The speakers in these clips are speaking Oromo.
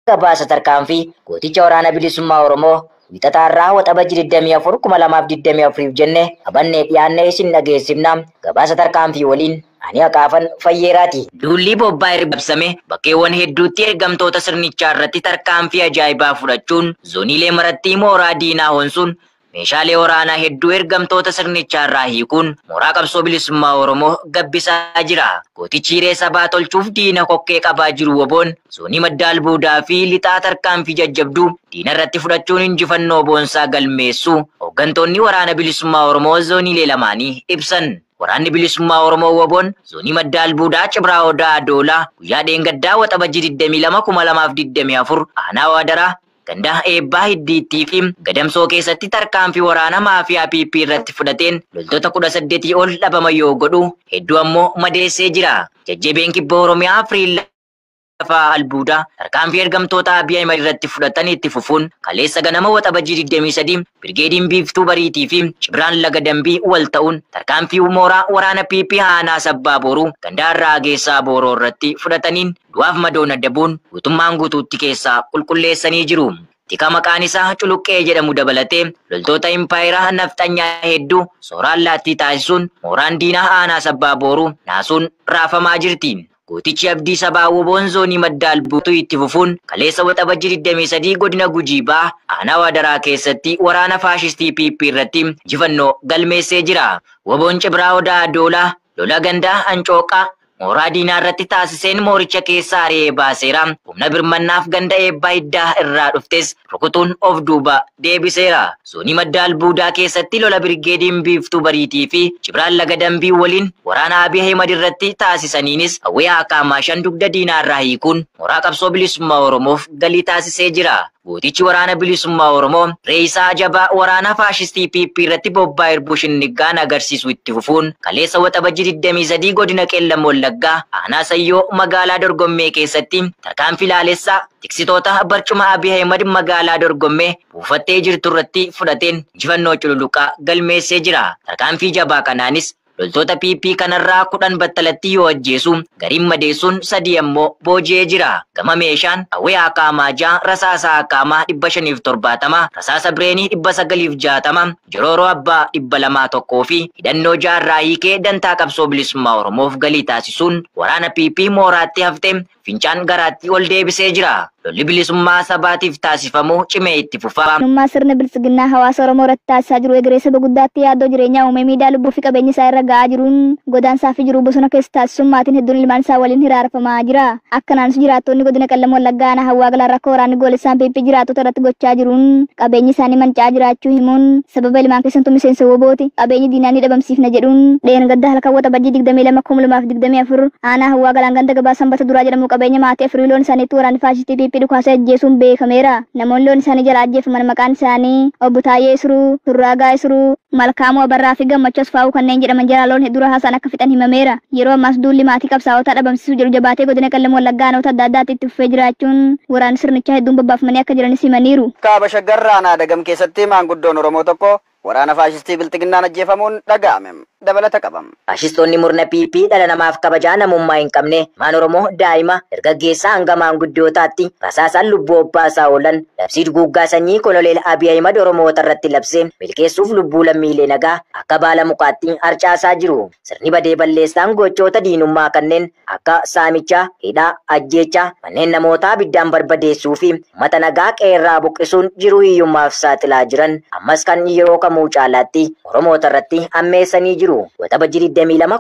gabaasa tarkaanfii gooticha waraana bilisummaa Oromoo wixataarraa waxabajii 24 2024 jenne abannee dhiyaannee isin dhageessifna. Gabaasa tarkaanfii waliin ani Akaafan Fayyeeraati. Duulli bobbaa irrabsame bakkeewwan hedduutti ergamtoota sirnichaa irratti tarkaanfii ajaa'ibaa fudhachuun zooniilee maratti mooraa diinaa honsuun meeshaalee waraanaa hedduu ergamtoota sirnichaa irraa hiikuun mooraa qabsoo bilisummaa Oromoo gabbisaa jira. Gootichi hiree sabaa tolchuuf diina kokkee qabaa jiru woboon zoonii madda albuudaa fi lixaa tarkaanfii jajjabduu diina irratti fudhachuun injifannoo boonsaa galmeessu hooggantoonni waraana bilisummaa Oromoo zooniilee lamaanii ibsan. Waraanni bilisummaa Oromoo woboon zoonii madda albuudaa Cibraa Odaa Adoolaa guyyaa dheengaddaa waxabajii 22 2024 aanaa Waadaraa ganda eebbaa hiddiittii fi gadamsoo keessatti tarkaanfii waraana maafiyaa PP irratti fudhateen loltoota 18 ol dhabama yoo godhu hedduu ammoo madeessee jira. Jajjabeen kibba Oromiyaa Firiilla lafaa albuudaa tarkaanfii ergamtoota Abiy Ahmed irratti fudhatan itti fufuun kaleessa ganama waxabajii 23 Birgeediin Biiftuu Bariitii fi Cibraan Laga Dambii wal ta'uun tarkaanfii mooraa waraana PP aanaa Sabbaa Booruu ganda Arraageessaa Booroo irratti fudhataniin du'aaf madoon adabuun guutummaan guutuutti keessaa qulqulleessanii jiru. Tika maqaan isaa Culuqqee jedhamu dabalatee loltoota impaayeraa nafxanyaa hedduu sooraan laattii taasisuun mooraan diinaa aanaa Sabbaa Booruu naasuun raafamaa jirti. Gootichi abdii sabaa woboon zoonii madda albuutuu itti fufuun kaleessa waxabajii 23 godina Gujii Bahaa aanaa Waadaraa keessatti waraana faashistii PP irratti injifannoo galmeessee jira. Woboon Cibraa Odaa Adoolaa lola gandaa Ancooqaa mooraa diinaa irratti taasiseen mooricha keessaa ari'ee baaseera. Humna birmannaaf ganda eebbaa hiddaa irraa dhuftes rukutuun of duuba deebiseera. Zoonii madda albuudaa keessatti lola Birgeediin Biiftuu Bariitii fi Cibraan Laga Dambii waliin waraana Abiy Ahmed irratti taasisaniinis hawwee Akaamaa shan dugda diinaa irraa hiikuun mooraa qabsoo bilisummaa Oromoof galii taasisee jira. Gootichi waraana bilisummaa Oromoo reessaa jabaa waraana faashistii PP irratti bobbaa irbuu shinnigaan agarsiisu itti fufuun kaleessa waxabajii 23 godina Qeellam Wallaggaa aanaa Sayyoo magaalaa Dorgommee keessatti tarkaanfii laalessaa tiksitoota barcuma Abiy Ahmed magaalaa Dorgommee buufattee jirtu irratti fudhateen injifannoo cululuqaa galmeessee jira. Tarkaanfii jabaa kanaanis loltoota PP kanarraa 10 battalatti yoo ajjeesu gariin madeessuun 3 ammoo booji'ee jira. Gama meeshaan hawwee Akaamaa 6 rasaasa Akaamaa 570 rasaasa bireenii 960 jorooroo abbaa 201 fi hidhannoo jaarraa hiikee dantaa qabsoo bilisummaa Oromoof galii taasisuun waraana PP mooraatti haftee fincaan garaatti ol deebisee jira. Lolli bilisummaa sabaatiif taasifamu cimee itti fufa. Nummaa sirna bilisiginnaa hawaasa Oromoo irratti taasisaa jiru egeree saba guddaatti yaaddoo jireenyaa uumee miidhaa lubbuu fi qabeenya isaa irra ga'aa jiruun godaansaa fi jiruu bosona keessa taasisuun maatiin hedduun ilmaan isaa waliin hiraarfamaa jira. Akkanaanis jiraattonni godina Qeellam Wallaggaa aanaa Hawwaa Galaan rakkoo waraanni goolessaan PP jiraattota irratti gochaa jiruun qabeenyi isaanii manca'aa jiraachuu himuun sababa ilmaan keessantuu miseensa wobooti qabeenyi diinaa ni dhabamsiifna jedhuun dheengaddaa halkan waxabajii 22 2024 aanaa Hawwaa Galaan ganda gabaa Sanbata Duraa jedhamu qabeenya maatii afurii loon isaaniitti waraanni faashistii PP dhukaasa ajjeesuun beekameera. Namoonni loon isaanii jala ajjeefaman maqaan isaanii Obbo Taayee Isruu, Turraagaa Isruu, Malkaamuu Abarraa fi Gammachuu Asfaa'uu kanneen jedhaman jala loon hedduu haasaan akka fixan himameera. Yeroo ammaas duulli maatii qabsaa'otaa dhabamsiisuu jedhu jabaatee godina Qeellam Wallaggaa aanoota adda addaatti itti fufee jiraachuun waraanni sirnichaa hedduun babbaafamanii akka jiranis himaniiru. Kaaba Shaggarraa aanaa Dagam keessatti maanguddoon Oromoo tokko waraana faashistii bilxiginnaan ajjeefamuun dhaga'ame. Dabalata qabam. Faashistoonni murna PP dhala namaaf kabajaa namummaa hin qabne maan Oromoo daa'ima dargaggeessaa hanga maanguddootaatti rasaasaan lubbuu obbaasaa oolan labsii duguuggaa sanyii koloneel Abiy Ahmed Oromoota irratti labsee milkeessuuf lubbuu lammiilee nagaa akka baala mukaatti harcaasaa jiru. Sirni badee balleessaan gochoota diinummaa kanneen akka saamichaa, hidhaa, ajjeechaa, manneen namootaa biddaan barbadeessuu fi uummata nagaa qeerraa buqqisuun jiruu hiyyummaaf saaxilaa jiran ammas kan yeroo kamuu caalaatti Oromoota irratti ammeessanii jiru. Waxabajii 22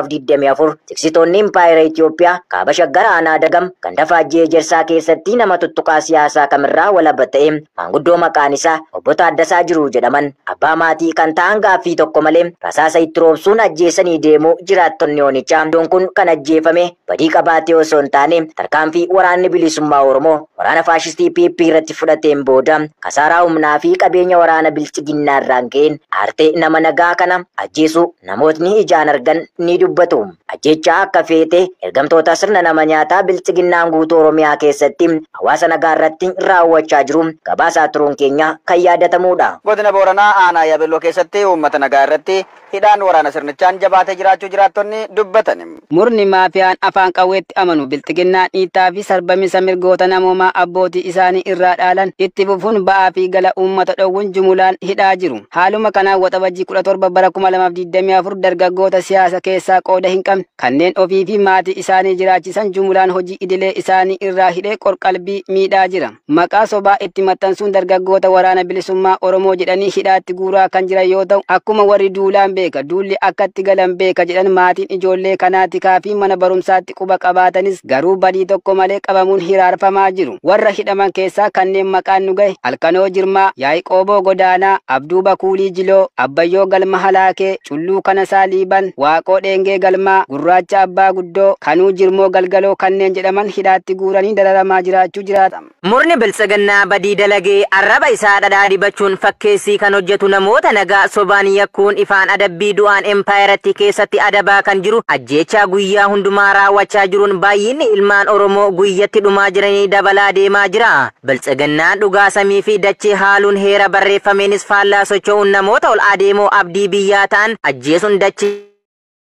2024 tiksitoonni impaayera Itoophiyaa kaaba Shaggar aanaa Dagam ganda Faajjii Ejersaa keessatti nama tuttuqaa siyaasaa kamirraa walaba ta'e maanguddoo maqaan isaa Obbo Taaddasaa Jiru jedhaman abbaa maatii kan ta'an gaaffii tokko malee rasaasa itti roobsuun ajjeesanii deemuu jiraattonni oonichaa. Iddoon kun kan ajjeefame badii qabaatee osoo hin taane tarkaanfii waraanni bilisummaa Oromoo waraana faashistii PP irratti fudhateen booda kasaaraa humnaa fi qabeenya waraana bilchiginnaa irraan ga'een aartee nama nagaa kana ajjeesuu namootni ijaan argan ni dubbatu. Ajjechaa akka feete ergamtoota sirna nama nyaataa bilchiginnaan guutuu Oromiyaa keessatti hawaasa nagaa irratti raawwachaa gochaa jiru gabaasaa turuun keenya kan yaadatamudha. Godina Booranaa aanaa Yaabelloo keessatti uummata nagaa irratti hidhaan waraana sirnichaan jabaatee jiraachuu jiraattonni dubbatan. Murni maafiyaan afaan qawweetti amanu bilxiginnaan dhiittaa fi sarbamisa mirgoota namoomaa abbootii isaanii irraa dhaalan itti fufuun ba'aa fi gala uummata dhowwuun jumulaan hidhaa jiru. Haaluma kanaan waxabajjii 17 bara 2024 dargaggoota siyaasa keessaa qooda hin qabne kanneen ofii fi maatii isaanii jiraachisan jumulaan hojii idilee isaanii irraa hidhee qorqalbii miidhaa jira. Maqaa sobaa itti maxxansuun dargaggoota waraana bilisummaa Oromoo jedhanii hidhaatti guuraa kan jiran yoo ta'u akkuma warri duulaan beeka duulli akkatti galan beeka jedhan maatiin ijoollee kanaatti kaafii mana barumsaatti quba qabaatanis garuu badii tokko malee qabamuun hiraarfamaa jiru. Warra hidhaman keessaa kanneen maqaan nu gahe Alkanoo Jirmaa, Yaa'iqooboo Godaanaa, Abduu Bakuulii Jiloo, Abbayyoo Galma Halaakee, Culluu Kanasaa Liiban, Waaqoo Dheengee Galmaa, Gurraacha Abbaa Guddoo, Kanuu Jirmoo Galgaloo kanneen jedhaman hidhaatti guuranii dararamaa jiraachuu jiraata. Murni biltsiginnaa badii dalagee arraba isaa dhadhaa dibachuun fakkeessii kan hojjetu namoota nagaa sobaan yakkuun ifaan adabbii du'aan empaayiratti keessatti adabaa kan jiru ajjeechaa guyyaa hundumaa raawwachaa jiruun baay'inni ilmaan Oromoo guyyatti dhumaa jiranii dabalaa deemaa jira. Biltsiginnaan dhugaa samii fi dachee haaluun heera barreeffameenis faallaa socho'uun namoota ol adeemoo abdii biyyaa ta'an ajjeesuun dachee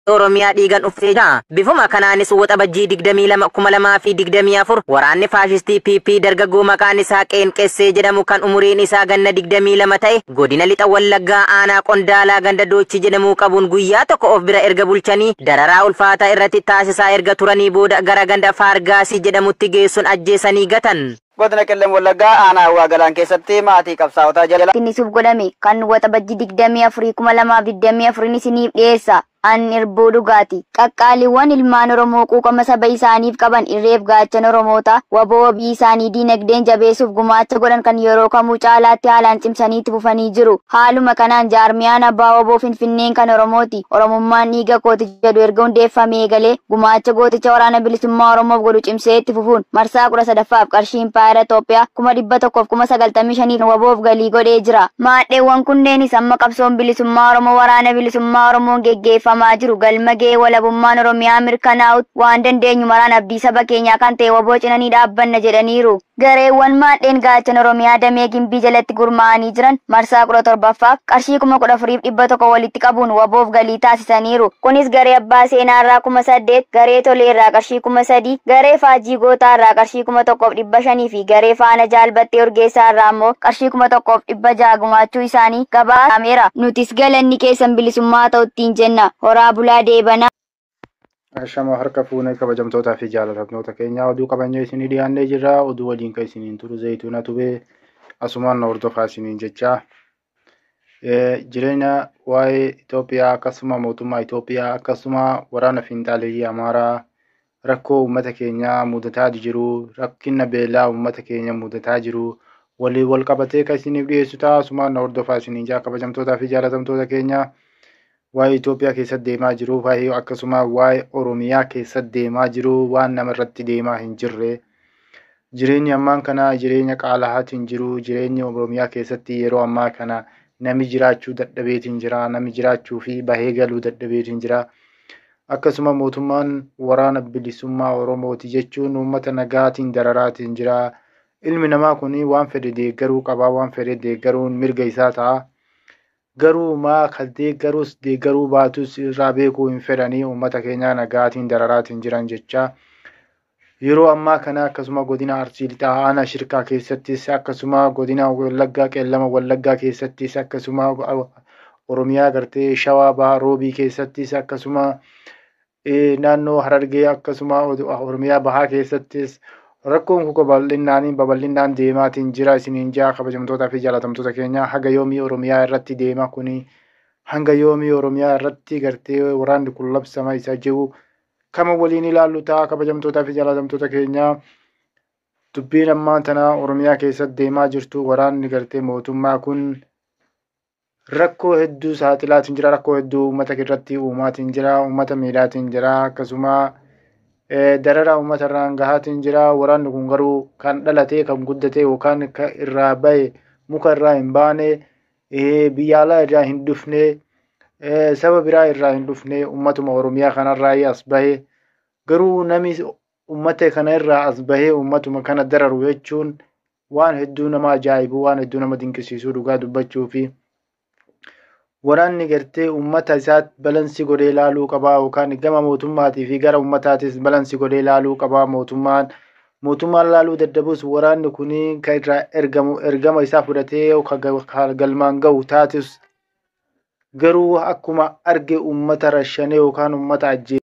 Oromiyaa dhiigan uffee jira. Bifuma kanaanis waxabajjii 22/2024 waraanni faashistii PP dargaggoo maqaan isaa Qeenqessee jedhamu kan umuriin isaa ganna 22 ta'e godina lixa Wallaggaa aanaa Qondaalaa ganda Doochi jedhamu qabuun guyyaa tokko of bira erga bulchanii dararaa ulfaataa irratti taasisaa erga turanii booda gara ganda Faargaasii jedhamutti geessuun ajjeesanii gatan. Godina Qellem Wallaggaa aanaa Hawaa Galaan keessatti maatii qabsaa'otaa jala Tinnisuuf godhame kan waxabajjii 24/2024 isiniif dhiyeessa. An irbuu dhugaati. Qaqqaaliiwwan ilmaan Oromoo quuqama saba isaaniif qaban irreef gaachan Oromoota waboo wabii isaanii diinagdeen jabeessuuf gumaacha godhan kan yeroo kamuu caalaatti haalaan cimsanii itti fufanii jiru. Haaluma kanaan jaarmiyaan abbaa waboo Finfinneen kan Oromooti. Oromummaan dhiiga kooti jedhu erga hundeeffamee galee gumaacha gooticha waraana bilisummaa Oromoof godhu cimsee itti fufuun marsaa 13ffaaf qarshii impaayera Itoophiyaa 1,195 waboof galii godhee jira. Maadheewwan kunneenis amma qabsoon bilisummaa Oromoo waraana bilisummaa Oromoon geggeeffamaa jiru galma ga'ee walabummaan Oromiyaa mirkanaa'utti waan dandeenyu maraan abdii saba keenyaa kan ta'e waboo cinanii dhaabbanna jedhaniiru. Gareewwan maadheen gaachan Oromiyaa damee gimbii jalatti gurmaa'anii jiran marsaa 17ffaaf qarshii 14,100 walitti qabuun waboof galii taasisaniiru. Kunis garee abbaa seenaarraa 8,000, garee toleerraa qarshii 3,000, garee faajii gootaarraa qarshii 1,500 fi garee faana jaalbattee urgeessaarraa immoo qarshii 1,600 gumaachuu isaanii gabaafameera. Nutis galanni keessan bilisummaa ta'uttiin jenna. Horaa bulaa deebanaa. Ashama harka fuunee kabajamtootaa fi jaalatamtoota keenya oduu qabannee isinii dhiyaannee jirra. Oduu waliin kan isiniin turu Zayituuna Tubee asumaan hordofaa isiniin jecha. Jireenya waa'ee Itoophiyaa akkasuma mootummaa Itoophiyaa akkasuma waraana fiinxaaleeyyii Amaaraa rakkoo uummata keenyaa mudataa jiru, rakkina beelaa uummata keenya mudataa jiru walii wal qabatee kan isiniif dhiyeessu ta'a. Asumaan hordofaa isiniin jaa kabajamtootaa fi jaalatamtoota keenya. Waa'ee Itoophiyaa keessatti deemaa jiru waa'ee akkasuma waa'ee Oromiyaa keessatti deemaa jiru waan namarratti deemaa hin jirre. Jireenyi ammaan kana jireenya qaala'aatiin jiru. Jireenyi Oromiyaa keessatti yeroo ammaa kana nami jiraachuu dadhabeetiin jira. Nami jiraachuu fi bahee galuu dadhabeetiin jira. Akkasuma mootummaan waraana bilisummaa Oromooti jechuun uummata nagaatiin dararaatiin jira. Ilmi namaa kun waan fedhe deeggaruu qaba. Waan fedhe deeggaruun mirga isaa ta'a. Garuu maa kan deeggaruus deeggaruu baatus irraa beekuu hin fedhanii uummata keenya nagaatiin dararaatiin jiran jecha. Yeroo ammaa kana akkasuma godina Arsii Lixaa aanaa Shirkaa keessattis akkasuma godina Wallaggaa Qeellama Wallaggaa keessattis akkasuma Oromiyaa gartee Shawaa Bahaa Roobii keessattis akkasuma naannoo Harargee akkasuma Oromiyaa Bahaa keessattis rakkoon kun babal'inaan deemaatiin jira. Isiniin jaa kabajamtootaa fi jaalatamtoota keenya haga yoomii Oromiyaa irratti deema kuni hanga yoomii Oromiyaa irratti gartee waraanni kun labsama isa jiru kama waliin ilaallu ta'a. Kabajamtootaa fi jaalatamtoota keenya dubbiin ammaan tana Oromiyaa keessatti deemaa jirtu waraanni gartee mootummaa kun rakkoo hedduu saaxilaatiin jira. Rakkoo hedduu uummata irratti uumaatiin jira. Uummata miidhaatiin jira. Akkasuma darara uummata irraan gahaatiin jira. Waraanni kun garuu kan dhalate kan guddate yookaan kan irraa bahe muka irraa hin baane biyya alaa irraa hin dhufne saba biraa irraa hin dhufne uummatuma Oromiyaa kanarraa as bahe garuu nami uummata kana irraa as bahe uummatuma kana dararu jechuun waan hedduu nama ajaa'ibu waan hedduu nama dinqisiisuu dhugaa dubbachuu fi waraanni gartee ummata isaatti balansii godhee ilaaluu qabaa yookaan gama mootummaatii fi gara ummataatis balansii godhee ilaaluu qabaa mootummaan ilaaluu dadhabus waraanni kun kan irraa ergama isaa fudhatee yookaan galmaan ga'u taatus garuu akkuma arge ummata rashanee yookaan ummata ajjeesee